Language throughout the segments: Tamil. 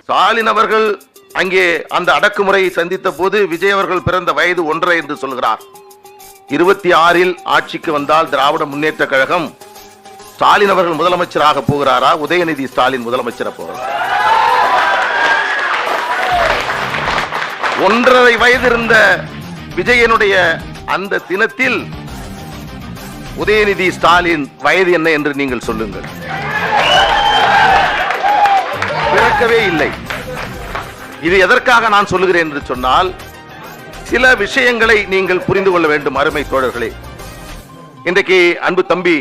ஸ்டாலின் அவர்கள் அங்கே அந்த அடக்குமுறையை சந்தித்த போது விஜய் அவர்கள் பிறந்த வயது 1.5 என்று சொல்கிறார். 26 ஆட்சிக்கு வந்தால் திராவிட முன்னேற்ற கழகம் ஸ்டாலின் அவர்கள் முதலமைச்சராக போகிறாரா, உதயநிதி ஸ்டாலின் முதலமைச்சராக போகிறார்? 1.5 வயது இருந்த விஜயனுடைய அந்த தினத்தில் உதயநிதி ஸ்டாலின் வயது என்ன என்று நீங்கள் சொல்லுங்கள். பிறக்கவே இல்லை. இது எதற்காக நான் சொல்லுகிறேன் என்று சொன்னால், சில விஷயங்களை நீங்கள் புரிந்து கொள்ள வேண்டும் அருமை தோழர்களே. இன்றைக்கு அன்பு தம்பி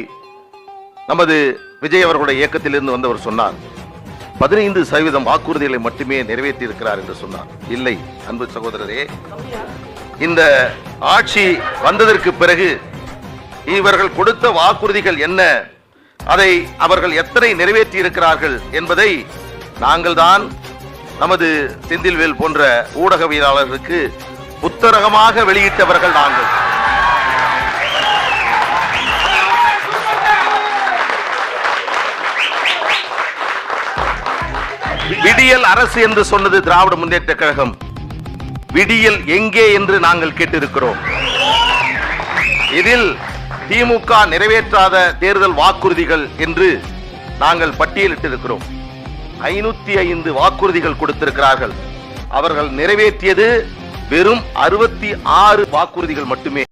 நமது விஜய் அவர்களுடைய இயக்கத்திலிருந்து வந்தவர் சொன்னார் 15% வாக்குறுதிகளை மட்டுமே நிறைவேற்றி இருக்கிறார் என்று சொன்னார். இல்லை அன்பு சகோதரரே, இந்த ஆட்சி வந்ததற்கு பிறகு இவர்கள் கொடுத்த வாக்குறுதிகள் என்ன, அதை அவர்கள் எத்தனை நிறைவேற்றி இருக்கிறார்கள் என்பதை நாங்கள் தான் நமது செந்தில்வேல் போன்ற ஊடகவியலாளர்களுக்கு புத்தகமாக வெளியிட்டவர்கள் நாங்கள். விடியல் அரசு என்று சொன்னது திராவிட முன்னேற்ற கழகம். விடியல் எங்கே என்று நாங்கள் கேட்டிருக்கிறோம். இதில் திமுக நிறைவேற்றாத தேர்தல் வாக்குறுதிகள் என்று நாங்கள் பட்டியலிட்டிருக்கிறோம். 505 வாக்குறுதிகள் கொடுத்திருக்கிறார்கள். அவர்கள் நிறைவேற்றியது வெறும் 66 வாக்குறுதிகள் மட்டுமே.